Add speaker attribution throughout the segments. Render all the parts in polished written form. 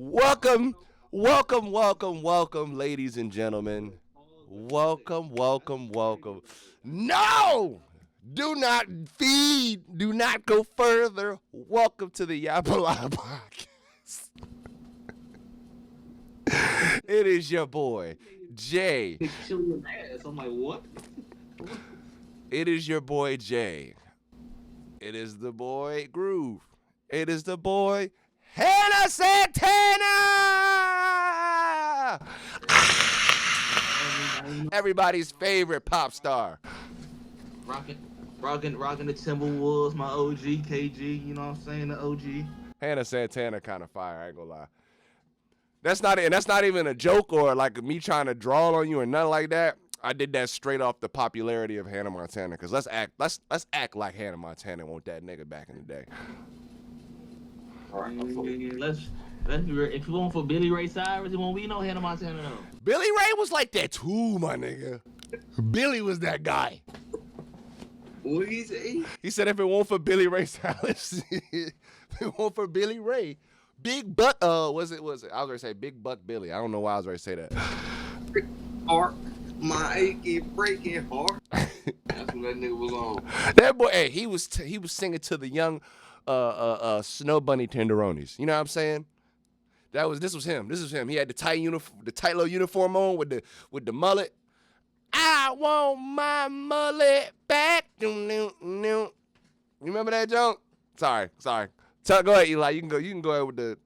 Speaker 1: Welcome, welcome, ladies and gentlemen. Welcome. No! Do not feed. Do not go further. Welcome to the Yappalot podcast. It is your boy, Jay.
Speaker 2: Killing ass. I'm like, what?
Speaker 1: It is your boy, Jay. It is the boy, Groove. It is the boy, Hannah Santana! Everybody's favorite pop star.
Speaker 2: Rocking the Timberwolves, my OG, KG, you know what I'm saying? The OG.
Speaker 1: Hannah Santana kind of fire, I ain't gonna lie. That's not even a joke or like me trying to draw on you or nothing like that. I did that straight off the popularity of Hannah Montana. Cause let's act like Hannah Montana want that nigga back in the day.
Speaker 2: All right, let's if you want for Billy Ray Cyrus, it won't be no Hannah Montana though.
Speaker 1: Billy Ray was like that too, my nigga. Billy was that guy.
Speaker 3: What did he say?
Speaker 1: He said if it weren't for Billy Ray Cyrus, if it weren't for Billy Ray, Big Buck, was it? I was gonna say Big Buck Billy. I don't know why I was gonna say that.
Speaker 3: Heart, my aching, breaking heart. That's what that nigga was on.
Speaker 1: That boy, hey, he was singing to the young, Snow Bunny tenderonis. You know what I'm saying? This was him. He had the tight little uniform on with the mullet. I want my mullet back. You remember that joke? Sorry. Go ahead, Eli. You can go ahead with the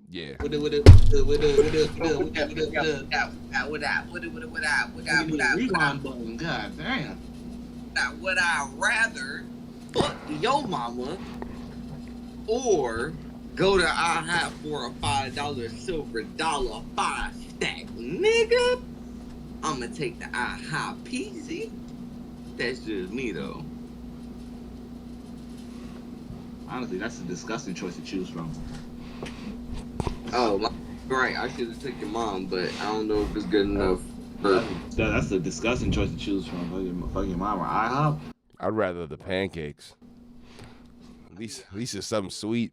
Speaker 1: yeah.
Speaker 2: Rewind button. God damn.
Speaker 3: Now, would I rather fuck your mama or go to IHOP for a $5 silver dollar 5 stack, nigga? I'ma take the IHOP peasy. That's just me though.
Speaker 2: Honestly, that's a disgusting choice to choose from.
Speaker 3: Oh, right. I should have took your mom, but I don't know if it's good enough.
Speaker 2: That's a disgusting choice to choose from. Fucking mom or IHOP.
Speaker 1: I'd rather the pancakes. At least it's something sweet.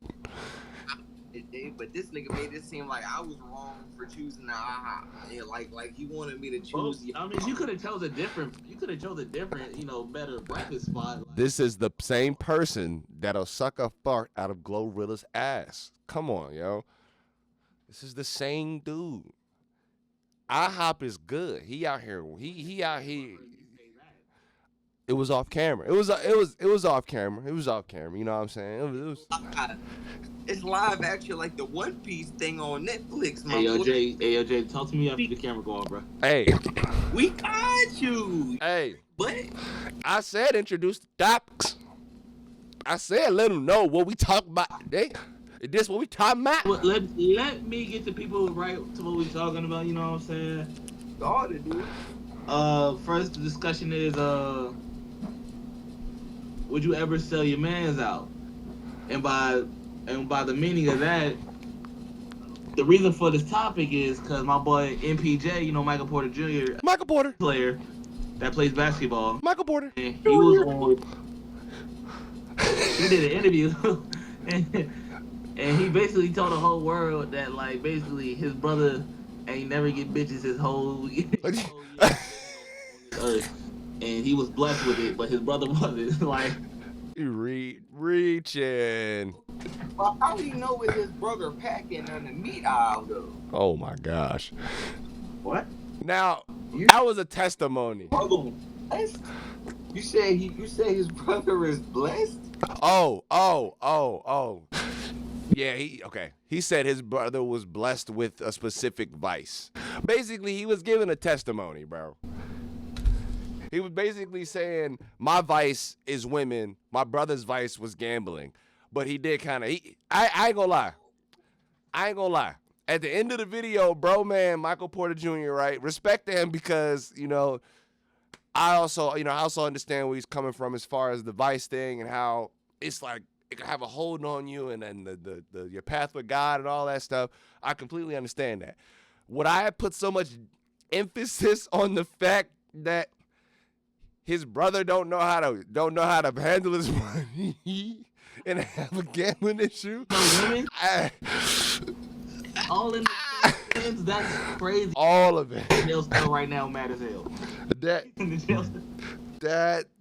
Speaker 3: But this nigga made it seem like I was wrong for choosing the IHOP. And like he wanted me to choose.
Speaker 2: I mean, you could have chose a different, better breakfast spot.
Speaker 1: This is the same person that'll suck a fart out of Glorilla's ass. Come on, yo. This is the same dude. IHOP is good. He out here. He out here. It was off camera. It was off camera. It was off camera. You know what I'm saying? It was.
Speaker 3: It's live action like the One Piece thing on Netflix, man.
Speaker 2: Hey, Jay, talk to me after the camera go on, bro.
Speaker 1: Hey.
Speaker 3: We got you.
Speaker 1: Hey.
Speaker 3: But
Speaker 1: I said introduce the topics. I said let them know what we talk about today. Is this what we talking about?
Speaker 2: Well, let me get the people right to what we talking about. You know what I'm saying?
Speaker 3: started, dude.
Speaker 2: First discussion is would you ever sell your mans out? And by the meaning of that, the reason for this topic is because my boy MPJ, Michael Porter Jr.
Speaker 1: Michael Porter,
Speaker 2: player that plays basketball.
Speaker 1: Michael Porter.
Speaker 2: And he was on. He did an interview, and he basically told the whole world that basically his brother ain't never get bitches his whole year on earth, and he was blessed with it, but his brother wasn't.
Speaker 1: Reaching.
Speaker 3: How do you know with his brother packing on the meat aisle though?
Speaker 1: Oh my gosh.
Speaker 2: What?
Speaker 1: Now that was a testimony.
Speaker 3: You say his brother is blessed?
Speaker 1: Oh. Yeah, he said his brother was blessed with a specific vice. Basically, he was giving a testimony, bro. He was basically saying, my vice is women, my brother's vice was gambling. But he did kind of, I ain't gonna lie. At the end of the video, bro, man, Michael Porter Jr., right? Respect to him because, I also understand where he's coming from as far as the vice thing and how it's like, it can have a hold on you and then the your path with God and all that stuff. I completely understand that. Would I have put so much emphasis on the fact that his brother don't know how to handle his money and have a gambling issue.
Speaker 2: No women,
Speaker 1: I-
Speaker 2: all in the same sentence. That's crazy.
Speaker 1: all of it.
Speaker 2: The jail cell right now, mad as hell.
Speaker 1: That
Speaker 2: In the jail cell.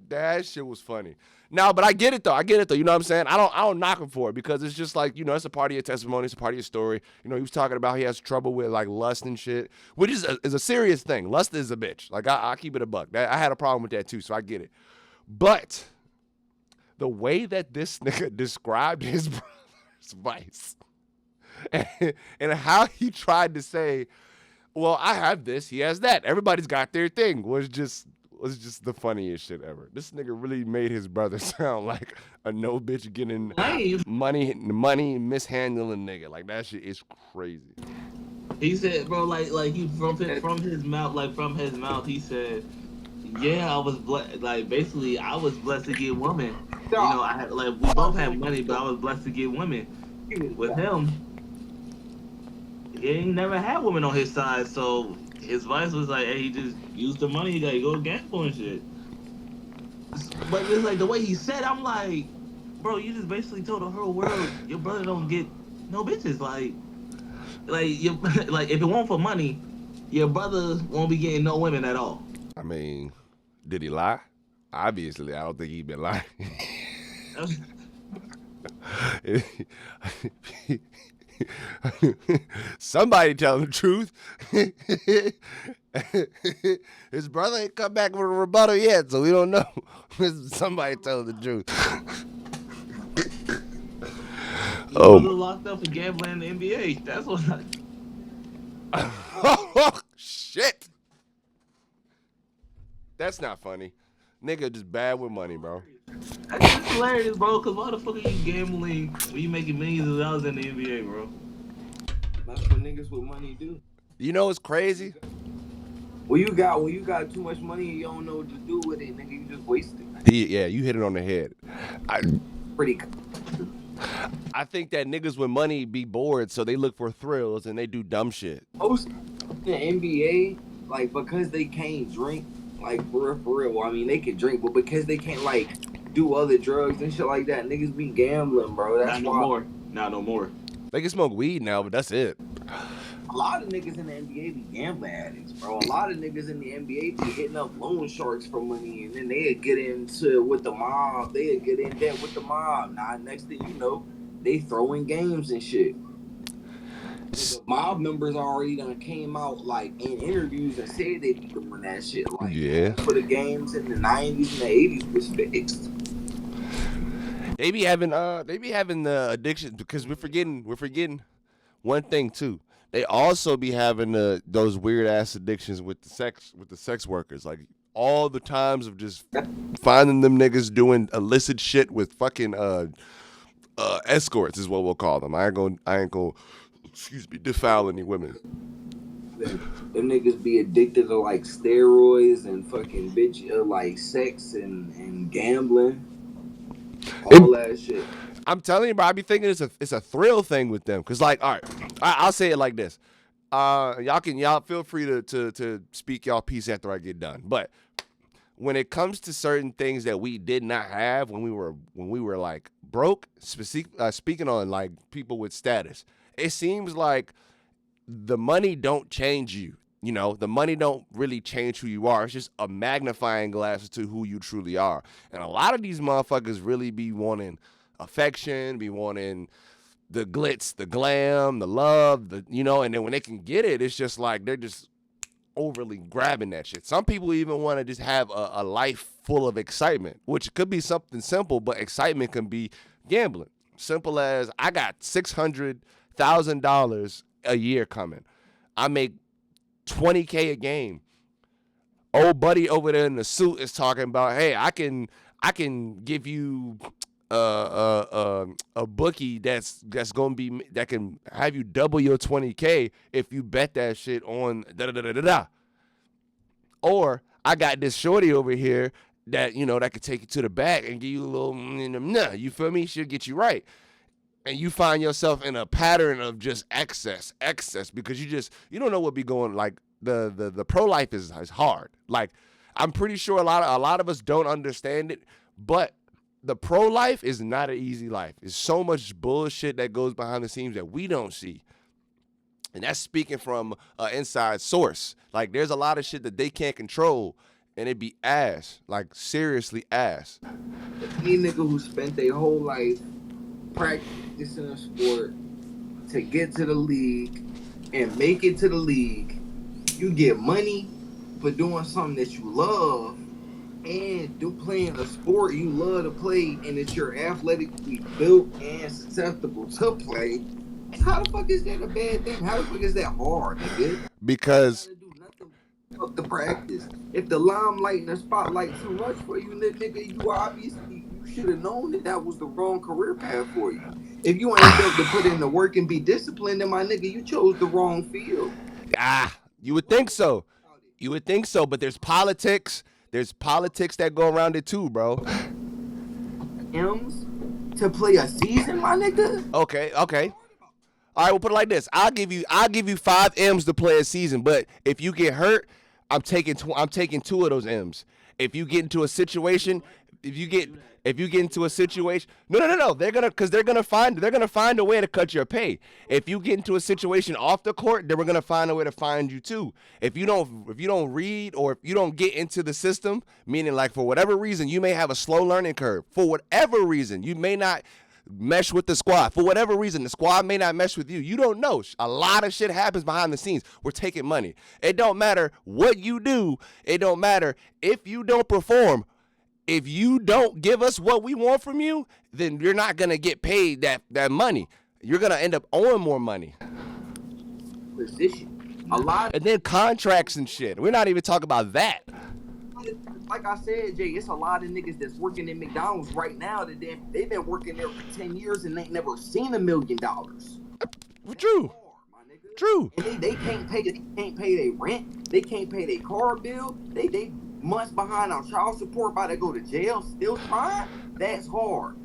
Speaker 1: that shit was funny. No, but I get it though. You know what I'm saying? I don't knock him for it because it's just like, you know, it's a part of your testimony, it's a part of your story. You know, he was talking about he has trouble with like lust and shit, which is a serious thing. Lust is a bitch. Like I keep it a buck. I had a problem with that too, so I get it. But the way that this nigga described his brother's vice and how he tried to say, well, I have this, he has that. Everybody's got their thing was just the funniest shit ever. This nigga really made his brother sound like a no bitch getting money mishandling nigga. Like that shit is crazy.
Speaker 2: He said, bro, like he from his mouth, he said, yeah, I was blessed. Like basically, I was blessed to get women. You know, I had like we both had money, but I was blessed to get women. With him, he ain't never had women on his side, so his advice was like, hey, he just used the money, he gotta go gamble and shit. But it's like the way he said, I'm like, bro, you just basically told the whole world your brother don't get no bitches. Like you, like if it weren't for money, your brother won't be getting no women at all.
Speaker 1: I mean, did he lie? Obviously, I don't think he been lying. Somebody tell him the truth. His brother ain't come back with a rebuttal yet, so we don't know. Somebody tell him the truth.
Speaker 2: Oh, locked up for gambling in the NBA. That's what.
Speaker 1: Oh shit! That's not funny. Nigga just bad with money, bro.
Speaker 2: That's hilarious, bro. Cause why the fuck are you gambling when you making millions of dollars in the NBA, bro?
Speaker 3: That's what niggas with money do.
Speaker 1: You know what's crazy?
Speaker 3: When you got too much money and you don't know what to do with it, nigga, you just waste it.
Speaker 1: Yeah, you hit it on the head. I think that niggas with money be bored, so they look for thrills and they do dumb shit.
Speaker 3: Most in the NBA, like because they can't drink, like for real. Well, I mean, they can drink, but because they can't like do other drugs and shit like that, niggas be gambling, bro. That's
Speaker 2: Not
Speaker 3: why.
Speaker 2: no more.
Speaker 1: They can smoke weed now, but that's it.
Speaker 3: A lot of niggas in the NBA be gambling addicts, bro. A lot of niggas in the NBA be hitting up loan sharks for money, and then they'd get into with the mob. They'd get in debt with the mob. Now, next thing you know, they throwing games and shit. The mob members already done came out like in interviews and said they be doing that shit. Like,
Speaker 1: yeah,
Speaker 3: for the games in the 90s and the 80s was fixed.
Speaker 1: They be having the addiction because we're forgetting one thing too. They also be having those weird ass addictions with the sex workers. Like all the times of just finding them niggas doing illicit shit with fucking escorts is what we'll call them. I ain't gonna defile any women.
Speaker 3: Them niggas be addicted to like steroids and fucking like sex and gambling. All that shit.
Speaker 1: I'm telling you, bro, I be thinking it's a thrill thing with them. Cause like, all right, I'll say it like this. Y'all feel free to speak y'all piece after I get done. But when it comes to certain things that we did not have when we were like broke, speaking on like people with status, it seems like the money don't change you. You know, the money don't really change who you are. It's just a magnifying glass to who you truly are. And a lot of these motherfuckers really be wanting affection, be wanting the glitz, the glam, the love, and then when they can get it, it's just like they're just overly grabbing that shit. Some people even want to just have a life full of excitement, which could be something simple, but excitement can be gambling. Simple as I got $600,000 a year coming. I make $20K a game. Old buddy over there in the suit is talking about, hey, I can give you a bookie that's gonna be that can have you double your $20K if you bet that shit on da da da da da. Or I got this shorty over here that that could take you to the back and give you a little you feel me? She'll get you right. And you find yourself in a pattern of just excess because you don't know what be going. Like the pro life is hard. Like I'm pretty sure a lot of us don't understand it, but the pro life is not an easy life. There's so much bullshit that goes behind the scenes that we don't see. And that's speaking from an inside source. Like, there's a lot of shit that they can't control, and it be ass. Like, seriously ass.
Speaker 3: Any nigga who spent their whole life practicing a sport to get to the league and make it to the league, you get money for doing something that you love and playing a sport you love to play, and that you're athletically built and susceptible to play. How the fuck is that a bad thing? How the fuck is that hard, nigga?
Speaker 1: Because
Speaker 3: You gotta do nothing but the practice. If the limelight and the spotlight too much for you, nigga, you obviously you should have known that was the wrong career path for you. If you ain't built to put in the work and be disciplined, then my nigga, you chose the wrong field.
Speaker 1: you would think so. You would think so, but there's politics. There's politics that go around it too, bro.
Speaker 3: M's to play a season, my nigga.
Speaker 1: Okay. All right, we'll put it like this. I'll give you 5 M's to play a season, but if you get hurt, I'm taking 2 of those M's. If you get into a situation, no, they're gonna find a way to cut your pay. If you get into a situation off the court, then we're gonna find a way to find you too. If you don't read, or if you don't get into the system, meaning like for whatever reason you may have a slow learning curve. For whatever reason, you may not mesh with the squad. For whatever reason, the squad may not mesh with you. You don't know. A lot of shit happens behind the scenes. We're taking money. It don't matter what you do. It don't matter if you don't perform. If you don't give us what we want from you, then you're not going to get paid that money. You're going to end up owing more money.
Speaker 3: Position. A lot.
Speaker 1: And then contracts and shit. We're not even talking about that.
Speaker 3: Like I said, Jay, it's a lot of niggas that's working at McDonald's right now that they've been working there for 10 years and they ain't never seen $1 million.
Speaker 1: True. True.
Speaker 3: And they can't pay their rent. They can't pay their car bill. They months behind on child support, about to go to jail, still trying. That's hard.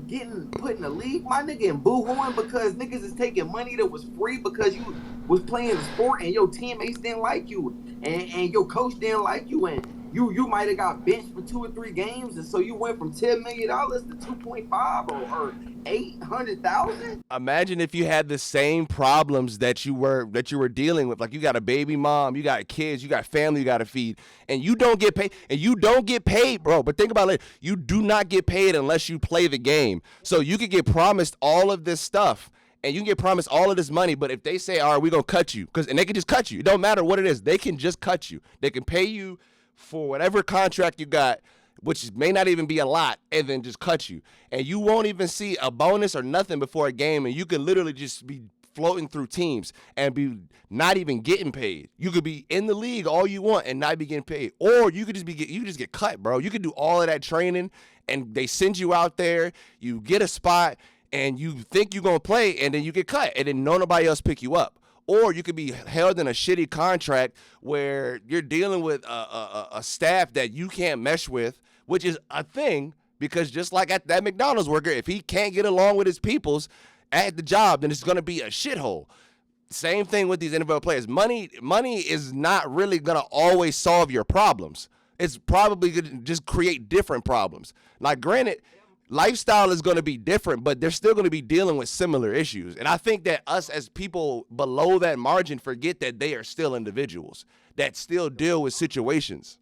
Speaker 3: Getting put in the league, my nigga, and boo-hooing because niggas is taking money that was free because you was playing the sport and your teammates didn't like you and your coach didn't like you, and you might have got benched for 2 or 3 games, and so you went from $10 million to 2.5 or 800,000.
Speaker 1: Imagine if you had the same problems that you were dealing with. Like, you got a baby mom, you got kids, you got family you got to feed, and you don't get paid. And you don't get paid, bro. But think about it. You do not get paid unless you play the game. So you could get promised all of this stuff, and you can get promised all of this money, but if they say, all right, we're going to cut you, and they can just cut you. It don't matter what it is. They can just cut you. They can pay you for whatever contract you got, which may not even be a lot, and then just cut you. And you won't even see a bonus or nothing before a game, and you could literally just be floating through teams and be not even getting paid. You could be in the league all you want and not be getting paid. Or you could just get cut, bro. You could do all of that training, and they send you out there, you get a spot, and you think you're going to play, and then you get cut, and then nobody else pick you up. Or you could be held in a shitty contract where you're dealing with a staff that you can't mesh with, which is a thing, because just like at that McDonald's worker, if he can't get along with his peoples at the job, then it's going to be a shithole. Same thing with these NFL players. Money is not really going to always solve your problems. It's probably going to just create different problems. Like, granted, lifestyle is going to be different, but they're still going to be dealing with similar issues. And I think that us as people below that margin forget that they are still individuals that still deal with situations.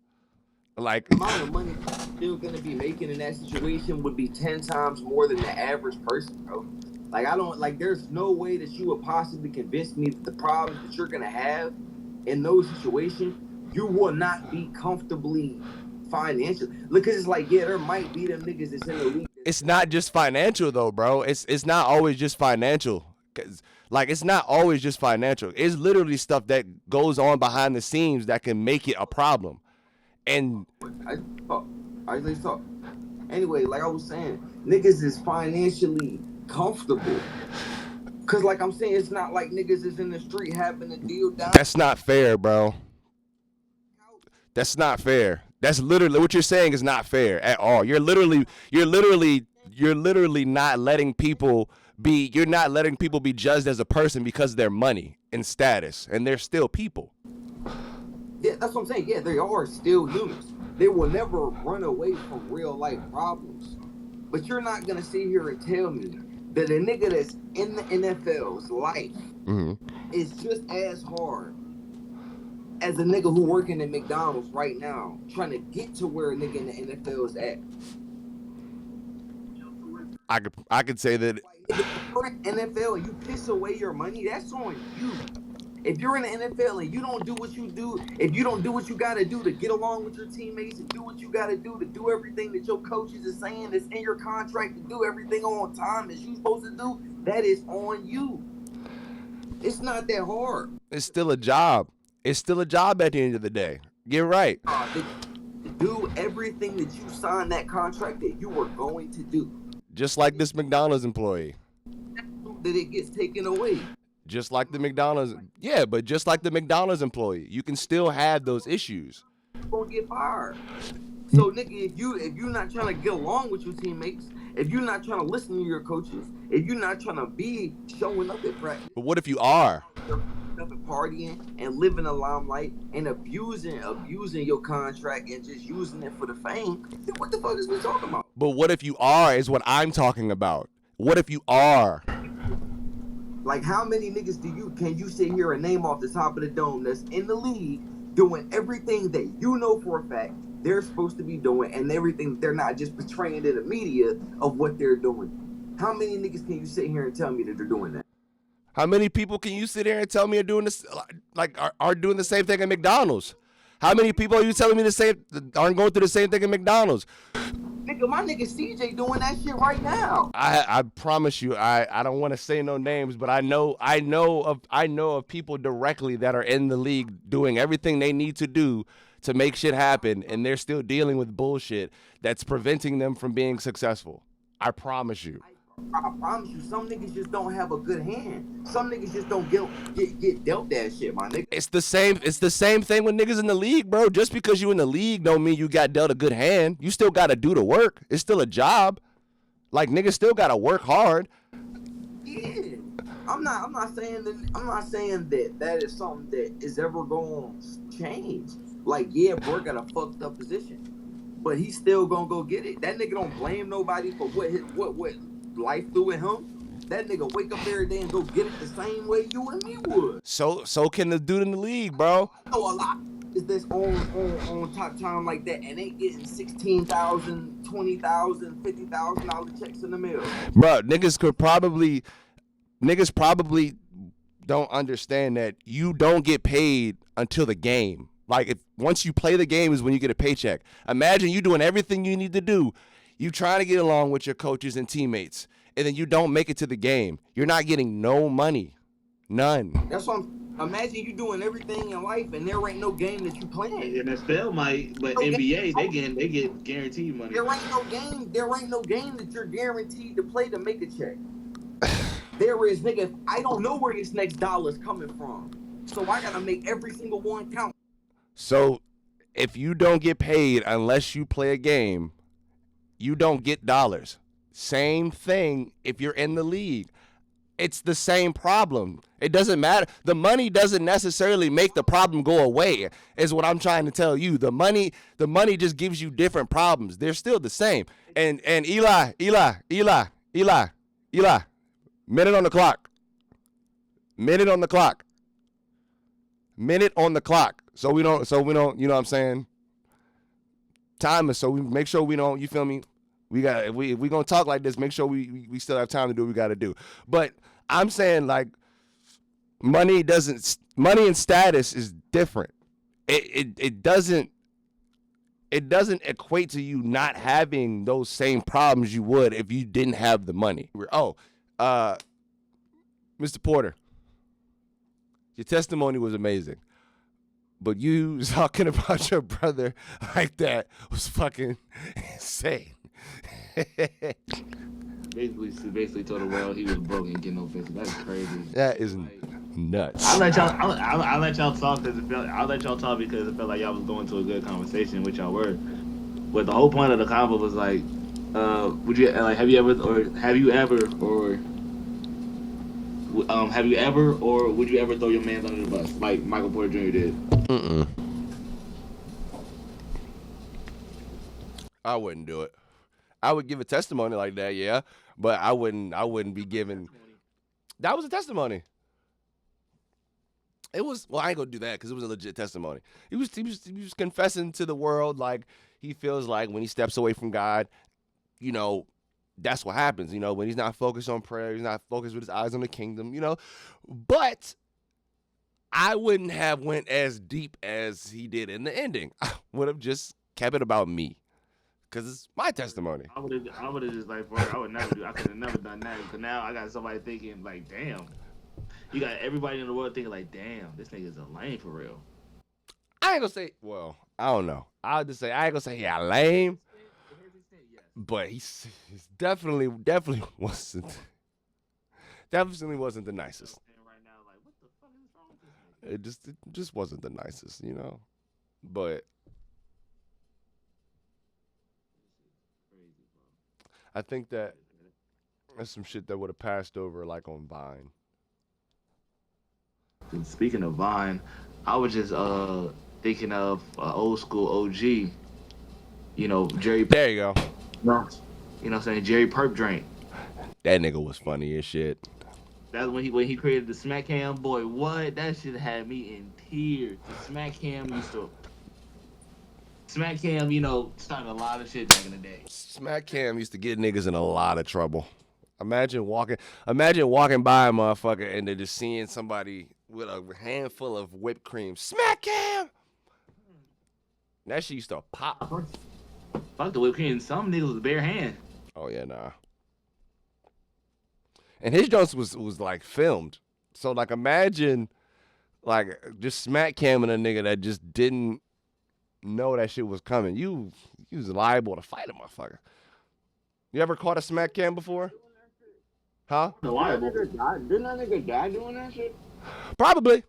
Speaker 1: Like,
Speaker 3: The amount of money you're still going to be making in that situation would be 10 times more than the average person, bro. Like, there's no way that you would possibly convince me that the problems that you're going to have in those situations, you will not be comfortably financially. Look, cause it's like, yeah, there might be them niggas that's in the league.
Speaker 1: it's not just financial though, bro. It's not always just financial. It's not always just financial. It's literally stuff that goes on behind the scenes that can make it a problem. And
Speaker 3: I just talk. Anyway, like I was saying, niggas is financially comfortable. Cause like I'm saying, it's not like niggas is in the street having to deal down.
Speaker 1: that's not fair, bro. That's not fair. That's literally what you're saying is not fair at all. You're literally not letting people be. You're not letting people be judged as a person because of their money and status, and they're still people.
Speaker 3: Yeah, that's what I'm saying. Yeah, they are still humans. They will never run away from real life problems. But you're not gonna sit here and tell me that a nigga that's in the NFL's life is just as hard as a nigga who working at McDonald's right now, trying to get to where a nigga in the NFL is at.
Speaker 1: I could say that.
Speaker 3: Like, if you're in the NFL and you piss away your money, that's on you. If you're in the NFL and you don't do what you do, if you don't do what you got to do to get along with your teammates and do what you got to do everything that your coaches are saying that's in your contract to do everything on time as you're supposed to do, that is on you. It's not that hard.
Speaker 1: It's still a job. It's still a job at the end of the day. Get right.
Speaker 3: To do everything that you signed that contract that you were going to do.
Speaker 1: Just like this McDonald's employee.
Speaker 3: That it gets taken away.
Speaker 1: Just like the McDonald's, yeah, but just like the McDonald's employee, you can still have those issues.
Speaker 3: You're gonna get fired. So, nigga, if you're not trying to get along with your teammates, if you're not trying to listen to your coaches, if you're not trying to be showing up at practice,
Speaker 1: But what if you are?
Speaker 3: up and partying and living the limelight and abusing your contract and just using it for the fame, then what the fuck is we talking about?
Speaker 1: But what if you are is what I'm talking about. What if you are?
Speaker 3: Like, how many niggas can you sit here and name off the top of the dome that's in the league doing everything that you know for a fact they're supposed to be doing and everything they're not just portraying to the media of what they're doing? How many niggas can you sit here and tell me that they're doing that?
Speaker 1: How many people can you sit here and tell me are doing this, like are doing the same thing at McDonald's? How many people are you telling me aren't going through the same thing at McDonald's?
Speaker 3: Nigga, my nigga CJ doing that shit right now.
Speaker 1: I promise you, I don't want to say no names, but I know of people directly that are in the league doing everything they need to do to make shit happen, and they're still dealing with bullshit that's preventing them from being successful. I promise you.
Speaker 3: I promise you, some niggas just don't have a good hand. Some niggas just don't get dealt that shit, my nigga.
Speaker 1: It's the same thing with niggas in the league, bro. Just because you in the league don't mean you got dealt a good hand. You still gotta do the work. It's still a job. Like, niggas still gotta work hard.
Speaker 3: Yeah. I'm not saying that is something that is ever gonna change. Like, yeah, bro got a fucked up position, but he's still gonna go get it. That nigga don't blame nobody for what life threw at him. That nigga wake up every day and go get it the same way you and me would.
Speaker 1: So can the dude in the league, bro.
Speaker 3: I know a lot is this on top time like that, and they getting $16,000, $20,000, $50,000 checks in the mail.
Speaker 1: Bro, niggas probably don't understand that you don't get paid until the game. Like, once you play the game is when you get a paycheck. Imagine you doing everything you need to do. You trying to get along with your coaches and teammates, and then you don't make it to the game. You're not getting no money. None.
Speaker 3: That's what imagine you doing everything in life, and there ain't no game that you playing.
Speaker 2: NFL might, but no NBA, they get guaranteed money.
Speaker 3: There ain't no game that you're guaranteed to play to make a check. There is, nigga, I don't know where this next dollar's coming from. So I gotta make every single one count.
Speaker 1: So if you don't get paid unless you play a game, you don't get dollars. Same thing if you're in the league. It's the same problem. It doesn't matter. The money doesn't necessarily make the problem go away, is what I'm trying to tell you. The money just gives you different problems. They're still the same. And Eli, minute on the clock. Minute on the clock. So we don't, you know what I'm saying? Time is so we make sure we don't, you feel me? We gonna talk like this, make sure we still have time to do what we gotta do. But I'm saying, like, money and status is different. It doesn't equate to you not having those same problems you would if you didn't have the money. Mr. Porter, your testimony was amazing. But you talking about your brother like that was fucking insane.
Speaker 2: basically told the world he was broke and getting no business. That's crazy.
Speaker 1: That is nuts.
Speaker 2: I'll let y'all talk because it felt like y'all was going to a good conversation, which y'all were. But the whole point of the convo was like, have you ever or would you ever throw your man under the bus like Michael Porter Jr. did?
Speaker 1: I wouldn't do it. I would give a testimony like that, yeah, but I wouldn't be giving. That was a testimony. It was well, I ain't gonna do that because it was a legit testimony. He was confessing to the world like he feels like when he steps away from God, you know, that's what happens. You know, when he's not focused on prayer, he's not focused with his eyes on the kingdom. You know, but I wouldn't have went as deep as he did in the ending. I would have just kept it about me because it's my testimony.
Speaker 2: I would have just like, bro, I could have never done that. Because now I got somebody thinking like, damn. You got everybody in the world thinking like, damn, this nigga's a lame for real.
Speaker 1: I ain't gonna say, well, I don't know. I'll just say I ain't gonna say yeah lame, but he's definitely wasn't the nicest. It just wasn't the nicest, you know. But I think that that's some shit that would have passed over like on Vine.
Speaker 2: Speaking of Vine, I was just thinking of old school OG. You know, Jerry.
Speaker 1: There you go.
Speaker 2: No. You know what I'm saying? Jerry Perp Drink.
Speaker 1: That nigga was funny as shit.
Speaker 2: That's when he created the Smack Cam. Boy, what? That shit had me in tears. The Smack Cam, you know, started a lot of shit back in the day.
Speaker 1: Smack Cam used to get niggas in a lot of trouble. Imagine walking by a motherfucker and then just seeing somebody with a handful of whipped cream. Smack Cam! That shit used to pop.
Speaker 2: Fuck the whipped cream. Some niggas with bare hand.
Speaker 1: Oh, yeah, nah. And his jokes was like filmed. So, like, imagine, like, just smack camming a nigga that just didn't know that shit was coming. You was liable to fight a motherfucker. You ever caught a smack cam before? Huh?
Speaker 3: Didn't that nigga die doing that shit?
Speaker 1: Probably.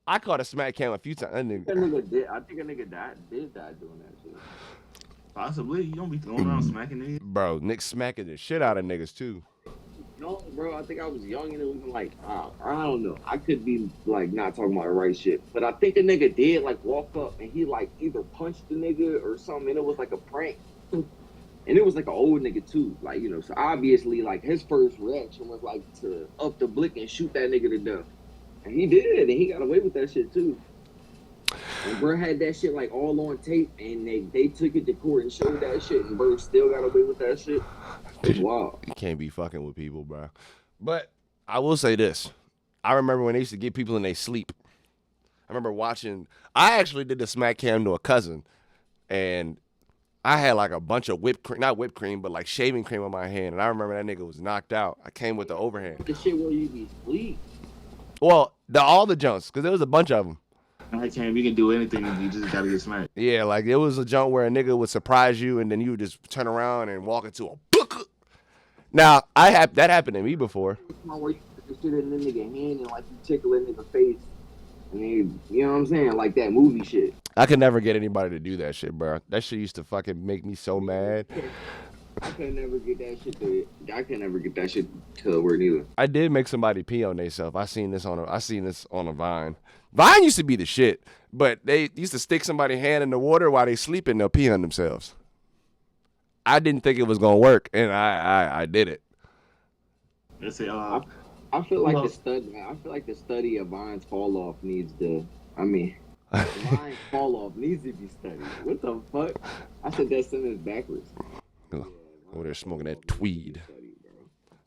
Speaker 1: I caught a smack cam a few times. That nigga
Speaker 3: did. I think a nigga did die doing that shit.
Speaker 2: Possibly. You don't be going around smacking niggas.
Speaker 1: Bro, Nick smacking the shit out of niggas, too.
Speaker 3: No, bro, I think I was young and it was like, I don't know. I could be like not talking about the right shit. But I think a nigga did like walk up and he like either punched the nigga or something and it was like a prank. And it was like an old nigga too. Like, you know, so obviously like his first reaction was like to up the blick and shoot that nigga to death. And he did, and he got away with that shit too. And bro had that shit like all on tape and they took it to court and showed that shit and bro still got away with that shit. Wow.
Speaker 1: You can't be fucking with people, bro. But I will say this. I remember when they used to get people in their sleep. I remember watching. I actually did the smack cam to a cousin. And I had like a bunch of whipped cream. Not whipped cream, but like shaving cream on my hand. And I remember that nigga was knocked out. I came with the overhand.
Speaker 3: The shit where you be asleep.
Speaker 1: Well, all the junks. Because there was a bunch of them.
Speaker 2: I can't. You can do anything. You just gotta get smacked.
Speaker 1: Yeah, like it was a jump where a nigga would surprise you and then you would just turn around and walk into a book. Now, that happened to me before.
Speaker 3: Where you put the shit in the nigga hand and like you tickle a nigga face. And then, you know what I'm saying? Like that movie shit.
Speaker 1: I could never get anybody to do that shit, bro. That shit used to fucking make me so mad.
Speaker 3: I could never get that shit to where neither.
Speaker 1: I did make somebody pee on themselves. I seen this on a Vine. Vine used to be the shit, but they used to stick somebody's hand in the water while they sleeping. They'll pee on themselves. I didn't think it was gonna work, and I did it.
Speaker 2: Let's say,
Speaker 3: I feel like the study of Vine's fall off needs to. I mean, Vine's fall off needs to be studied. What the fuck? I said that sentence backwards.
Speaker 1: Over there smoking that tweed.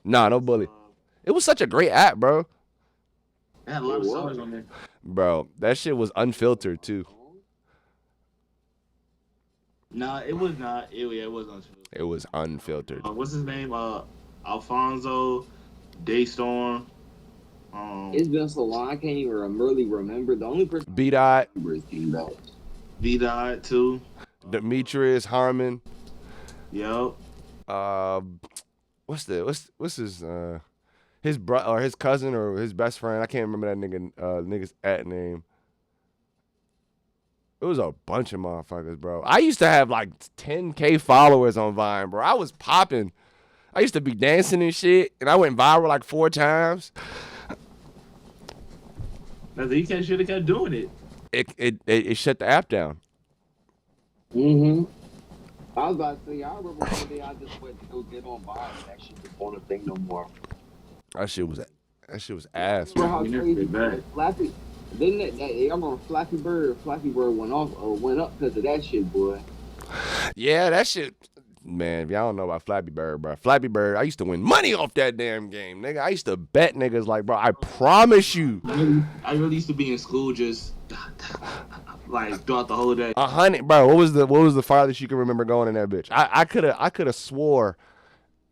Speaker 1: Nah, no bully. It was such a great app, bro.
Speaker 2: I had a lot of songs on there.
Speaker 1: Bro, that shit was unfiltered too.
Speaker 2: Nah, it was not. It was unfiltered.
Speaker 1: It was unfiltered.
Speaker 2: What's his name? Alfonso, Daystorm.
Speaker 3: It's been so long, I can't even really remember. The only person
Speaker 1: B-Dot.
Speaker 3: is B-Dot.
Speaker 2: B-Dot too.
Speaker 1: Demetrius Harmon.
Speaker 2: Yo.
Speaker 1: What's his brother or his cousin or his best friend? I can't remember that nigga's at name. It was a bunch of motherfuckers, bro. I used to have like 10K followers on Vine, bro. I was popping. I used to be dancing and shit, and I went viral like 4 times.
Speaker 2: You should have kept doing it.
Speaker 1: It shut the app down.
Speaker 3: Mm-hmm. I was about to say, I remember one day I just went to go get on Vine and that shit just wasn't a thing no more.
Speaker 1: That shit was
Speaker 3: Yeah, I
Speaker 1: ass,
Speaker 3: remember
Speaker 1: bro.
Speaker 3: how crazy Flappy. Then I'm on Flappy Bird. Flappy Bird went off, went up because of that shit, boy.
Speaker 1: Yeah, that shit. Man, if y'all don't know about Flappy Bird, bro. Flappy Bird, I used to win money off that damn game, nigga. I used to bet niggas like, bro, I promise you.
Speaker 2: I really used to be in school just like throughout the whole day.
Speaker 1: 100, bro. What was the farthest you can remember going in that bitch? I could have swore.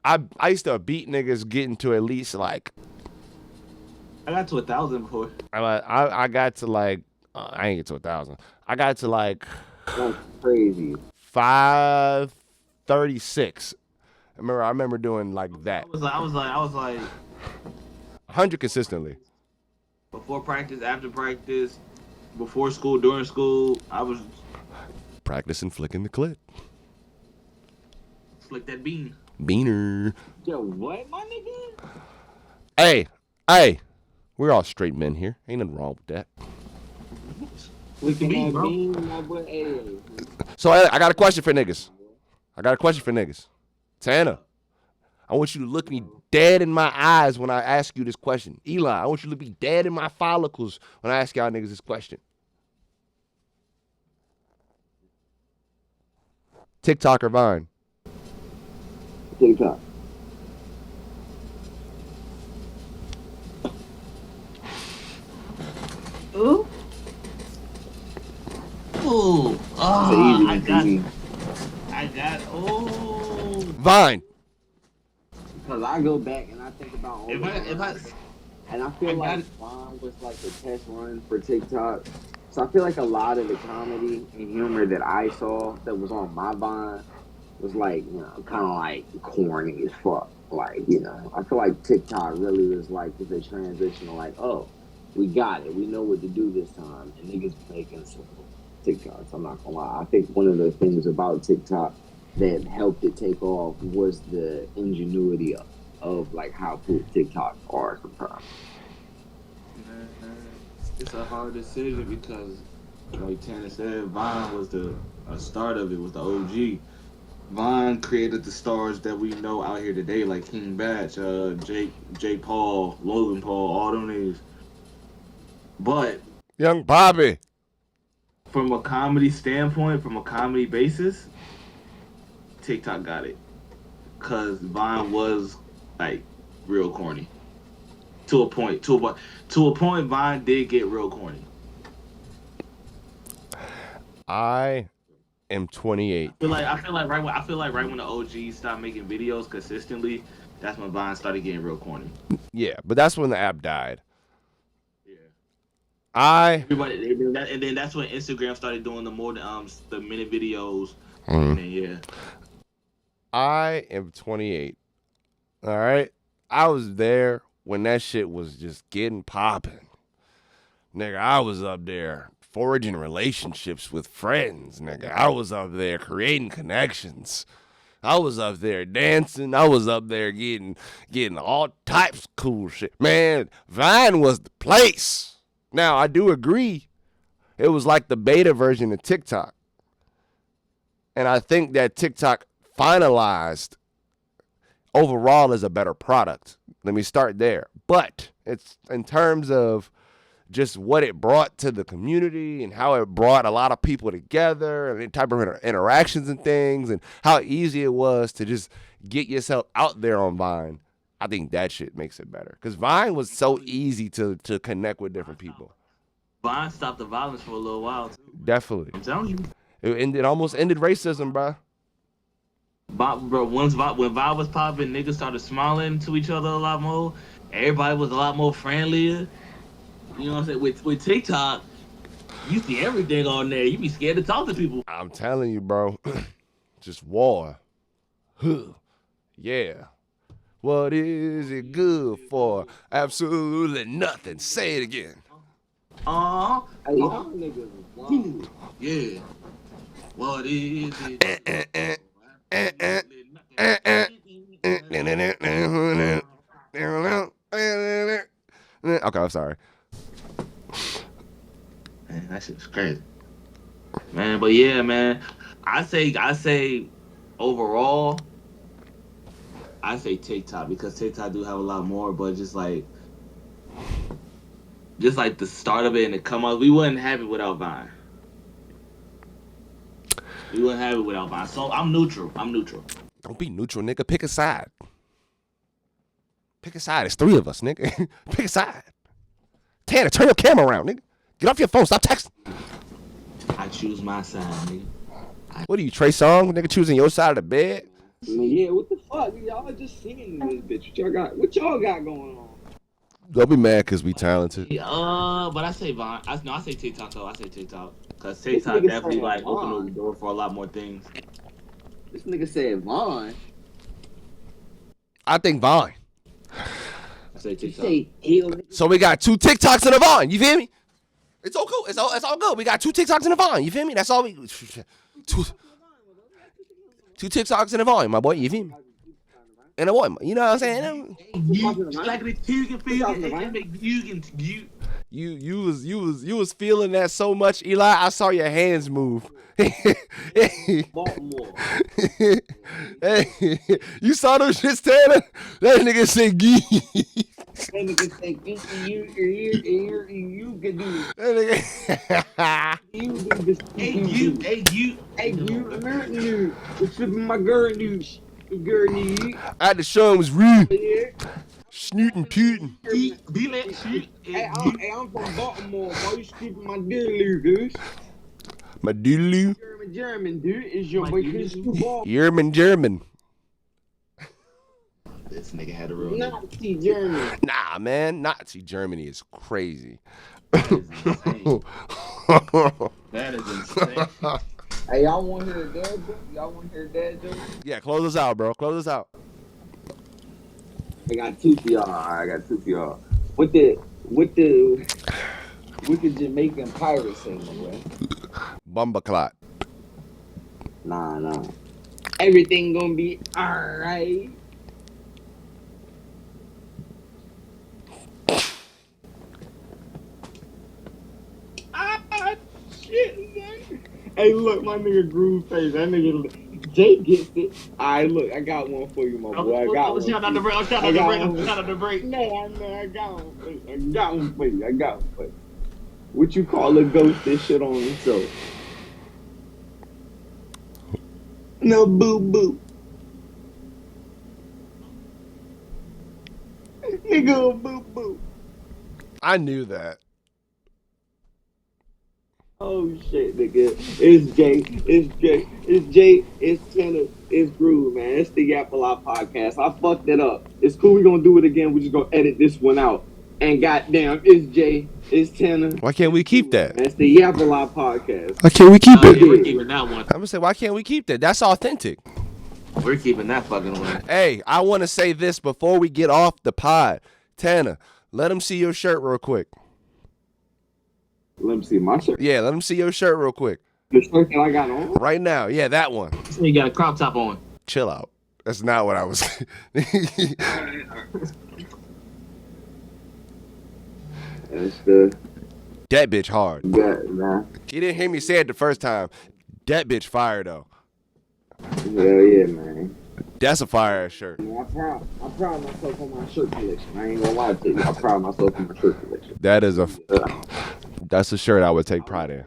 Speaker 1: I used to beat niggas getting to at least like.
Speaker 2: I got to 1,000 before.
Speaker 1: I got to like. I ain't get to 1,000. I got to like.
Speaker 3: That's crazy.
Speaker 1: 536. I remember doing like that.
Speaker 2: I was like
Speaker 1: 100 consistently.
Speaker 2: before practice, after practice, before school, during school. I was
Speaker 1: Practicing flicking the clit.
Speaker 2: flick that bean.
Speaker 1: Beaner.
Speaker 3: Yo, what, my nigga?
Speaker 1: Hey, we're all straight men here. Ain't nothing wrong with that.
Speaker 2: Flick the bean, bro.
Speaker 3: My boy, hey.
Speaker 1: So I got a question for niggas. Tana, I want you to look me dead in my eyes when I ask you this question. Eli, I want you to look me dead in my follicles when I ask y'all niggas this question. TikTok or Vine?
Speaker 3: TikTok.
Speaker 2: Ooh. Ooh. Oh, I got. Oh.
Speaker 1: Vine.
Speaker 3: Because I go back and I think about all
Speaker 2: If I.
Speaker 3: and I feel like Vine was like the test run for TikTok. So I feel like a lot of the comedy and humor that I saw that was on my Vine was like, kind of like corny as fuck. Like, I feel like TikTok really was like the transition of like, oh, we got it. We know what to do this time. And niggas making some TikToks. I'm not gonna lie. I think one of the things about TikTok that helped it take off was the ingenuity of like how cool TikToks are sometimes.
Speaker 2: It's a hard decision because, like Tanner said, Vine was the start of it, was the OG. Vine created the stars that we know out here today, like King Batch, Jake Paul, Logan Paul, all them niggas. But
Speaker 1: Young Bobby.
Speaker 2: from a comedy standpoint, from a comedy basis, TikTok got it. Cause Vine was like real corny. To a point, Vine did get real corny.
Speaker 1: I am 28.
Speaker 2: I feel like right when the OGs stopped making videos consistently, that's when Vine started getting real corny.
Speaker 1: Yeah, but that's when the app died.
Speaker 2: Yeah. And then that's when Instagram started doing the minute videos. And then, yeah.
Speaker 1: I am 28. All right? I was there when that shit was just getting popping. Nigga, I was up there forging relationships with friends, nigga. I was up there creating connections. I was up there dancing. I was up there getting all types of cool shit. Man, Vine was the place. Now, I do agree. It was like the beta version of TikTok. And I think that TikTok finalized overall as a better product. Let me start there. But it's in terms of just what it brought to the community and how it brought a lot of people together and the type of interactions and things and how easy it was to just get yourself out there on Vine. I think that shit makes it better. Because Vine was so easy to connect with different people.
Speaker 2: Vine stopped the violence for a little while, too.
Speaker 1: Definitely.
Speaker 2: I'm telling you.
Speaker 1: It almost ended racism, bro.
Speaker 2: Bro, when Vine was popping, niggas started smiling to each other a lot more. Everybody was a lot more friendlier. You know what I'm saying? With TikTok, you see everything on there. You be scared to talk to people.
Speaker 1: I'm telling you, bro. Just war. Yeah. What is it good for? Absolutely nothing. Say it again.
Speaker 3: Hey, y'all niggas is wild.
Speaker 2: Yeah. What is it?
Speaker 1: Okay, I'm sorry.
Speaker 2: Man, that shit's crazy. Man, but yeah, man. I say overall, I say TikTok because TikTok do have a lot more, but just like the start of it and the come up, we wouldn't have it without Vine. We wouldn't have it without Vine. So I'm neutral.
Speaker 1: Don't be neutral, nigga. Pick a side. Pick a side. It's 3 of us, nigga. Pick a side. Tanner, turn your camera around, nigga. Get off your phone. Stop texting.
Speaker 2: I choose my side, nigga.
Speaker 1: What are you, Trey Songz? Nigga choosing your side of the bed?
Speaker 3: I mean, yeah, what the fuck? Y'all just singing this bitch. What y'all got going on?
Speaker 1: Don't be mad because we talented.
Speaker 2: But I say Vine. I say TikTok though. I say TikTok because TikTok definitely like opened the door for a lot more things.
Speaker 3: This nigga said Vine.
Speaker 1: I think Vine.
Speaker 2: I say TikTok.
Speaker 1: So we got 2 TikToks and a Vine. You feel me? It's all cool. It's all good. We got 2 TikToks and a Vine. You feel me? That's all we. 2 TikToks and a Vine, my boy. You feel me? And a what? You know what I'm saying? You was feeling that so much, Eli. I saw your hands move.
Speaker 3: Baltimore.
Speaker 1: Hey, you saw those shits, Tanner? That nigga said gee.
Speaker 3: That nigga say you can do it.
Speaker 1: That nigga.
Speaker 3: You do this. Hey, American dude. What's flipping my girl news? Girl news.
Speaker 1: I had to show him was real.
Speaker 3: Yeah.
Speaker 1: Snootin' tootin'.
Speaker 3: Hey, I'm from Baltimore. Why you skipping my diddly, dude?
Speaker 1: My doodaloo.
Speaker 3: German, dude. Is your boy Chris Ball?
Speaker 1: German.
Speaker 2: This nigga had a real
Speaker 3: Nazi German.
Speaker 1: Nah, man. Nazi Germany is crazy.
Speaker 2: That is insane.
Speaker 3: Hey, y'all want to hear a dad joke? Y'all want to hear a dad joke?
Speaker 1: Yeah, close us out, bro. Close us out.
Speaker 3: I got 2 for y'all. What the Jamaican pirate say, man?
Speaker 1: Bumbaclot.
Speaker 3: Nah. Everything gonna be alright. Shit, man. Hey, look, my nigga Groove face. That nigga Jay gets it. Alright, look, I got one for you, my boy. I got one.
Speaker 2: Shout out the break.
Speaker 3: No, I got one for you. What you call a ghost that shit on himself? No boo. Nigga, boo.
Speaker 1: I knew that.
Speaker 3: Oh shit, nigga. It's Jay, it's Tanner, it's Groove, man. It's the Yappalot podcast. I fucked it up. It's cool, we gonna do it again. We just gonna edit this one out. And goddamn, it's Jay, it's Tanner.
Speaker 1: Why can't we keep that?
Speaker 3: That's the Yappalot podcast.
Speaker 1: Why can't we keep it?
Speaker 2: Yeah, we're keeping that one.
Speaker 1: I'm gonna say, why can't we keep that? That's authentic.
Speaker 2: We're keeping that fucking one.
Speaker 1: Hey, I want to say this before we get off the pod. Tanner, let him see your shirt real quick.
Speaker 3: Let me see my shirt.
Speaker 1: Yeah, let him see your shirt real quick.
Speaker 3: The shirt that I got on?
Speaker 1: Right now. Yeah, that one.
Speaker 2: You got a crop top on.
Speaker 1: Chill out. That's not what I was.
Speaker 3: That's the...
Speaker 1: That bitch hard.
Speaker 3: Yeah, nah.
Speaker 1: You didn't hear me say it the first time. That bitch fire, though.
Speaker 3: Hell yeah, man.
Speaker 1: That's a fire ass shirt.
Speaker 3: I pride myself on my shirt collection. I ain't gonna lie to you. I pride myself on my shirt collection.
Speaker 1: That's a shirt I would take pride in.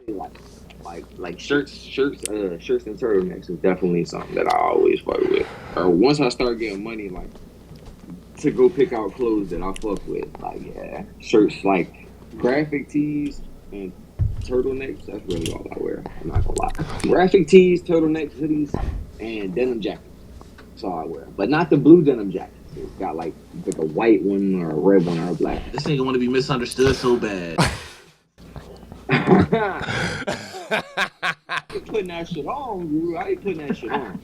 Speaker 3: Like shirts and turtlenecks is definitely something that I always fuck with. Or once I start getting money, like to go pick out clothes that I fuck with. Like yeah, shirts like graphic tees and turtlenecks. That's really all I wear. I'm not gonna lie. Graphic tees, turtlenecks, hoodies, and denim jackets. That's all I wear. But not the blue denim jackets. It's got like a white one or a red one or a black.
Speaker 2: This nigga want to be misunderstood so bad.
Speaker 3: I ain't putting that shit on, dude. I ain't putting that shit on.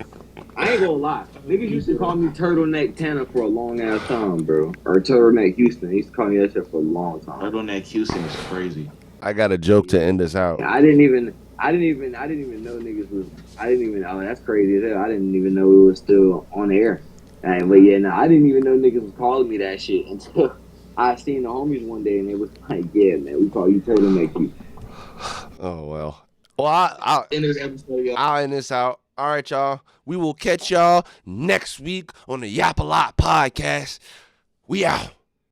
Speaker 3: I ain't gonna lie. Niggas used to call me Turtleneck Tanner for a long ass time, bro. Or Turtleneck Houston. They used to call me that shit for a long time.
Speaker 2: Turtleneck Houston is crazy.
Speaker 1: I got a joke to end this out.
Speaker 3: I didn't even know niggas was. Oh, that's crazy as hell. I didn't even know it was still on the air. But yeah, no, I didn't even know niggas was calling me that shit until I seen the homies one day and they was like, yeah, man, we call you Turtleneck Houston.
Speaker 1: Oh well. Well, I'll end this out. All right, y'all. We will catch y'all next week on the Yappalot podcast. We out.